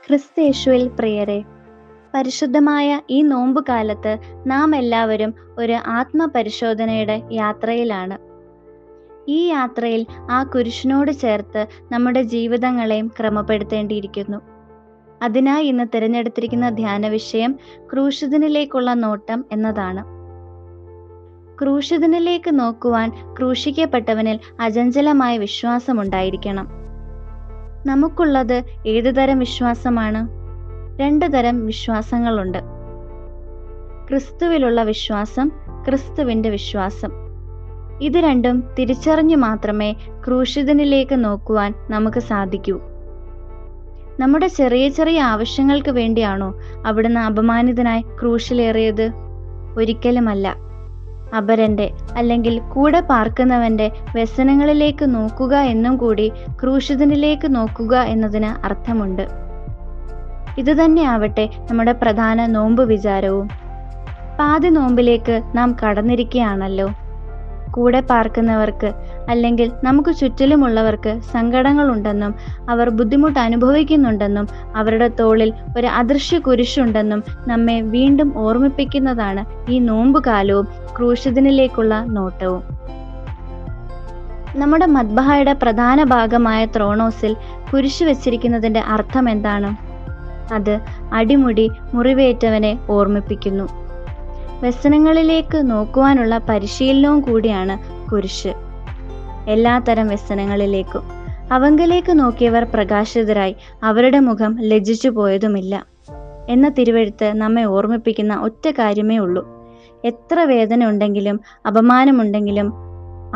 ക്രിസ്തയേശുവിൽ പ്രിയരെ, പരിശുദ്ധമായ ഈ നോമ്പുകാലത്ത് നാം എല്ലാവരും ഒരു ആത്മപരിശോധനയുടെ യാത്രയിലാണ്. ഈ യാത്രയിൽ ആ കുരിശിനോട് ചേർത്ത് നമ്മുടെ ജീവിതങ്ങളെയും ക്രമപ്പെടുത്തേണ്ടിയിരിക്കുന്നു. അതിനായി ഇന്ന് തിരഞ്ഞെടുത്തിരിക്കുന്ന ധ്യാന വിഷയം ക്രൂശിതനിലേക്കുള്ള നോട്ടം എന്നതാണ്. ക്രൂശിതനിലേക്ക് നോക്കുവാൻ ക്രൂശിക്കപ്പെട്ടവനിൽ അചഞ്ചലമായ വിശ്വാസമുണ്ടായിരിക്കണം. നമുക്കുള്ളത് ഏതുതരം വിശ്വാസമാണ്? 2 തരം വിശ്വാസങ്ങളുണ്ട്. ക്രിസ്തുവിലുള്ള വിശ്വാസം, ക്രിസ്തുവിൻ്റെ വിശ്വാസം. ഇത് രണ്ടും തിരിച്ചറിഞ്ഞു മാത്രമേ ക്രൂശിതനിലേക്ക് നോക്കുവാൻ നമുക്ക് സാധിക്കൂ. നമ്മുടെ ചെറിയ ചെറിയ ആവശ്യങ്ങൾക്ക് വേണ്ടിയാണോ അവിടുന്ന് അപമാനിതനായി ക്രൂശിലേറിയത്? ഒരിക്കലുമല്ല. അപരന്റെ അല്ലെങ്കിൽ കൂടെ പാർക്കുന്നവന്റെ വ്യസനങ്ങളിലേക്ക് നോക്കുക എന്നും കൂടി ക്രൂശിതനിലേക്ക് നോക്കുക എന്നതിന് അർത്ഥമുണ്ട്. ഇതുതന്നെയാവട്ടെ നമ്മുടെ പ്രധാന നോമ്പ് വിചാരവും. പാതി നോമ്പിലേക്ക് നാം കടന്നിരിക്കുകയാണല്ലോ. കൂടെ പാർക്കുന്നവർക്ക് അല്ലെങ്കിൽ നമുക്ക് ചുറ്റിലുമുള്ളവർക്ക് സങ്കടങ്ങളുണ്ടെന്നും അവർ ബുദ്ധിമുട്ട് അനുഭവിക്കുന്നുണ്ടെന്നും അവരുടെ തോളിൽ ഒരു അദൃശ്യ കുരിശുണ്ടെന്നും നമ്മെ വീണ്ടും ഓർമ്മിപ്പിക്കുന്നതാണ് ഈ നോമ്പുകാലവും ക്രൂശിതനിലേക്കുള്ള നോട്ടവും. നമ്മുടെ മദ്ബഹായുടെ പ്രധാന ഭാഗമായ ത്രോണോസിൽ കുരിശ് വെച്ചിരിക്കുന്നതിൻ്റെ അർത്ഥം എന്താണ്? അത് അടിമുടി മുറിവേറ്റവനെ ഓർമ്മിപ്പിക്കുന്നു. വ്യസനങ്ങളിലേക്ക് നോക്കുവാനുള്ള പരിശീലനവും കൂടിയാണ് കുരിശ്. എല്ലാത്തരം വ്യസനങ്ങളിലേക്കും അവങ്കലേക്ക് നോക്കിയവർ പ്രകാശിതരായി, അവരുടെ മുഖം ലജ്ജിച്ചു പോയതുമില്ല എന്ന തിരുവെഴുത്ത് നമ്മെ ഓർമ്മിപ്പിക്കുന്ന ഒറ്റ കാര്യമേ ഉള്ളൂ. എത്ര വേദന ഉണ്ടെങ്കിലും അപമാനമുണ്ടെങ്കിലും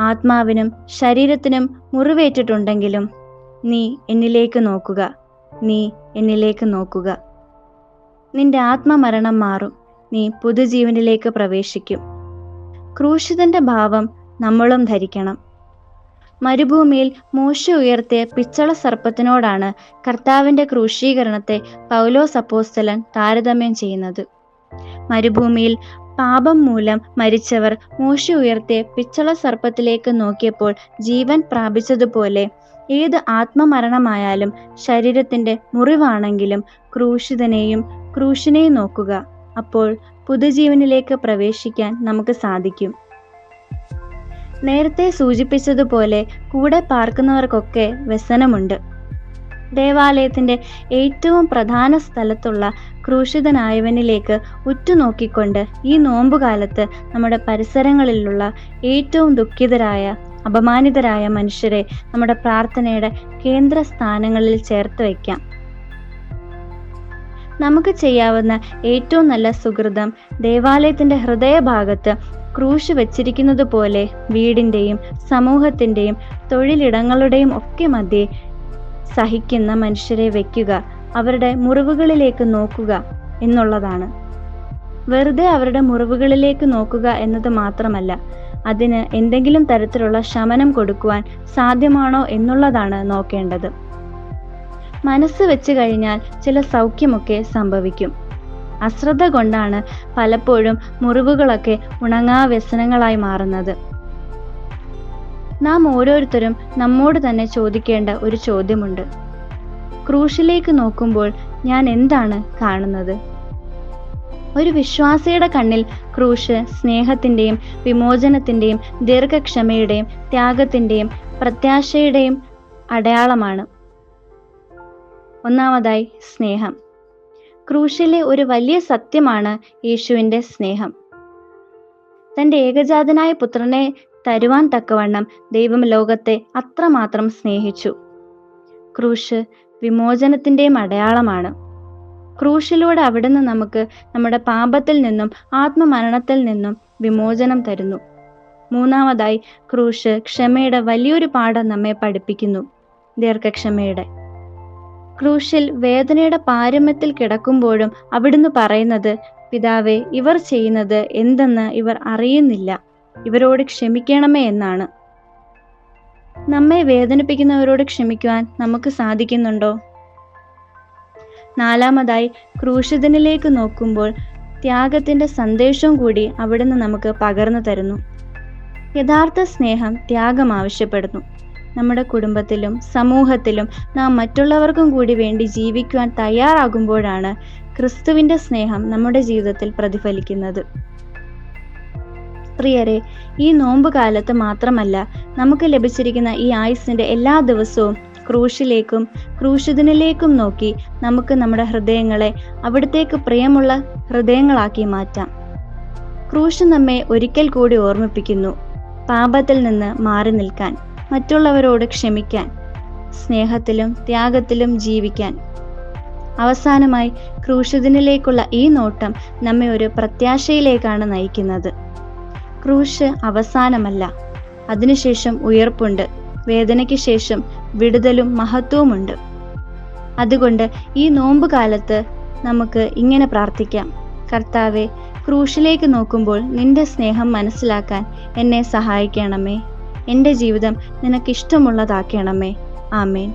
ആത്മാവിനും ശരീരത്തിനും മുറിവേറ്റിട്ടുണ്ടെങ്കിലും നീ എന്നിലേക്ക് നോക്കുക, നീ എന്നിലേക്ക് നോക്കുക. നിന്റെ ആത്മമരണം മാറും, നീ പുതുജീവനിലേക്ക് പ്രവേശിക്കും. ക്രൂശിതന്റെ ഭാവം നമ്മളും ധരിക്കണം. മരുഭൂമിയിൽ മോശെ ഉയർത്തിയ പിച്ചള സർപ്പത്തിനോടാണ് കർത്താവിന്റെ ക്രൂശീകരണത്തെ പൗലോസ് അപ്പോസ്തലൻ താരതമ്യം ചെയ്യുന്നത്. മരുഭൂമിയിൽ പാപം മൂലം മരിച്ചവർ മോശെ ഉയർത്തിയ പിച്ചള സർപ്പത്തിലേക്ക് നോക്കിയപ്പോൾ ജീവൻ പ്രാപിച്ചതുപോലെ ഏത് ആത്മമരണമായാലും ശരീരത്തിന്റെ മുറിവാണെങ്കിലും ക്രൂശിനെയും നോക്കുക. അപ്പോൾ പുതുജീവനിലേക്ക് പ്രവേശിക്കാൻ നമുക്ക് സാധിക്കും. നേരത്തെ സൂചിപ്പിച്ചതുപോലെ കൂടെ പാർക്കുന്നവർക്കൊക്കെ വ്യസനമുണ്ട്. ദേവാലയത്തിന്റെ ഏറ്റവും പ്രധാന സ്ഥലത്തുള്ള ക്രൂശിതനായവനിലേക്ക് ഉറ്റുനോക്കിക്കൊണ്ട് ഈ നോമ്പുകാലത്ത് നമ്മുടെ പരിസരങ്ങളിലുള്ള ഏറ്റവും ദുഃഖിതരായ അപമാനിതരായ മനുഷ്യരെ നമ്മുടെ പ്രാർത്ഥനയുടെ കേന്ദ്ര സ്ഥാനങ്ങളിൽ ചേർത്ത് വയ്ക്കാം. നമുക്ക് ചെയ്യാവുന്ന ഏറ്റവും നല്ല സുഹൃതം ദേവാലയത്തിന്റെ ഹൃദയഭാഗത്ത് ക്രൂശ് വെച്ചിരിക്കുന്നത് പോലെ വീടിന്റെയും സമൂഹത്തിന്റെയും തൊഴിലിടങ്ങളുടെയും ഒക്കെ മധ്യേ സഹിക്കുന്ന മനുഷ്യരെ വയ്ക്കുക, അവരുടെ മുറിവുകളിലേക്ക് നോക്കുക എന്നുള്ളതാണ്. വെറുതെ അവരുടെ മുറിവുകളിലേക്ക് നോക്കുക എന്നത് മാത്രമല്ല, അതിന് എന്തെങ്കിലും തരത്തിലുള്ള ശമനം കൊടുക്കുവാൻ സാധ്യമാണോ എന്നുള്ളതാണ് നോക്കേണ്ടത്. മനസ്സ് വെച്ച് കഴിഞ്ഞാൽ ചില സൗഖ്യമൊക്കെ സംഭവിക്കും. അശ്രദ്ധ കൊണ്ടാണ് പലപ്പോഴും മുറിവുകളൊക്കെ ഉണങ്ങാ വ്യസനങ്ങളായി മാറുന്നത്. നാം ഓരോരുത്തരും നമ്മോട് തന്നെ ചോദിക്കേണ്ട ഒരു ചോദ്യമുണ്ട്. ക്രൂശിലേക്ക് നോക്കുമ്പോൾ ഞാൻ എന്താണ് കാണുന്നത്? ഒരു വിശ്വാസിയുടെ കണ്ണിൽ ക്രൂശ് സ്നേഹത്തിൻ്റെയും വിമോചനത്തിൻ്റെയും ദീർഘക്ഷമയുടെയും ത്യാഗത്തിൻ്റെയും പ്രത്യാശയുടെയും അടയാളമാണ്. ഒന്നാമതായി സ്നേഹം. ക്രൂശിലെ ഒരു വലിയ സത്യമാണ് യേശുവിൻ്റെ സ്നേഹം. തൻ്റെ ഏകജാതനായ പുത്രനെ തരുവാൻ തക്കവണ്ണം ദൈവം ലോകത്തെ അത്രമാത്രം സ്നേഹിച്ചു. ക്രൂശ് വിമോചനത്തിൻ്റെയും അടയാളമാണ്. ക്രൂശിലൂടെ അവിടുന്ന് നമുക്ക് നമ്മുടെ പാപത്തിൽ നിന്നും ആത്മമരണത്തിൽ നിന്നും വിമോചനം തരുന്നു. മൂന്നാമതായി, ക്രൂശ് ക്ഷമയുടെ വലിയൊരു പാഠം നമ്മെ പഠിപ്പിക്കുന്നു. ദീർഘക്ഷമയുടെ. ക്രൂശിൽ വേദനയുടെ പാരമ്യത്തിൽ കിടക്കുമ്പോഴും അവിടുന്ന് പറയുന്നത്, പിതാവേ, ഇവർ ചെയ്യുന്നത് എന്തെന്ന് ഇവർ അറിയുന്നില്ല, ഇവരോട് ക്ഷമിക്കണമേ എന്നാണ്. നമ്മെ വേദനിപ്പിക്കുന്നവരോട് ക്ഷമിക്കുവാൻ നമുക്ക് സാധിക്കുന്നുണ്ടോ? നാലാമതായി, ക്രൂശിതനിലേക്ക് നോക്കുമ്പോൾ ത്യാഗത്തിന്റെ സന്ദേശവും കൂടി അവിടുന്ന് നമുക്ക് പകർന്നു തരുന്നു. യഥാർത്ഥ സ്നേഹം ത്യാഗം ആവശ്യപ്പെടുന്നു. നമ്മുടെ കുടുംബത്തിലും സമൂഹത്തിലും നാം മറ്റുള്ളവർക്കും കൂടി വേണ്ടി ജീവിക്കുവാൻ തയ്യാറാകുമ്പോഴാണ് ക്രിസ്തുവിന്റെ സ്നേഹം നമ്മുടെ ജീവിതത്തിൽ പ്രതിഫലിക്കുന്നത്. പ്രിയരെ, ഈ നോമ്പ് കാലത്ത് മാത്രമല്ല, നമുക്ക് ലഭിച്ചിരിക്കുന്ന ഈ ആയുസ്സിന്റെ എല്ലാ ദിവസവും ക്രൂശിലേക്കും ക്രൂശിതനിലേക്കും നോക്കി നമുക്ക് നമ്മുടെ ഹൃദയങ്ങളെ അവിടത്തേക്ക് പ്രിയമുള്ള ഹൃദയങ്ങളാക്കി മാറ്റാം. ക്രൂശ് നമ്മെ ഒരിക്കൽ കൂടി ഓർമ്മിപ്പിക്കുന്നു, പാപത്തിൽ നിന്ന് മാറി നിൽക്കാൻ, മറ്റുള്ളവരോട് ക്ഷമിക്കാൻ, സ്നേഹത്തിലും ത്യാഗത്തിലും ജീവിക്കാൻ. അവസാനമായി, ക്രൂശിതനിലേക്കുള്ള ഈ നോട്ടം നമ്മെ ഒരു പ്രത്യാശയിലേക്കാണ് നയിക്കുന്നത്. ക്രൂശ് അവസാനമല്ല, അതിനുശേഷം ഉയർപ്പുണ്ട്. വേദനയ്ക്ക് ശേഷം വിടുതലും മഹത്വവുമുണ്ട്. അതുകൊണ്ട് ഈ നോമ്പ് കാലത്ത് നമുക്ക് ഇങ്ങനെ പ്രാർത്ഥിക്കാം: കർത്താവെ, ക്രൂശിലേക്ക് നോക്കുമ്പോൾ നിന്റെ സ്നേഹം മനസ്സിലാക്കാൻ എന്നെ സഹായിക്കണമേ. എൻ്റെ ജീവിതം നിനക്കിഷ്ടമുള്ളതാക്കണമേ. ആമേൻ.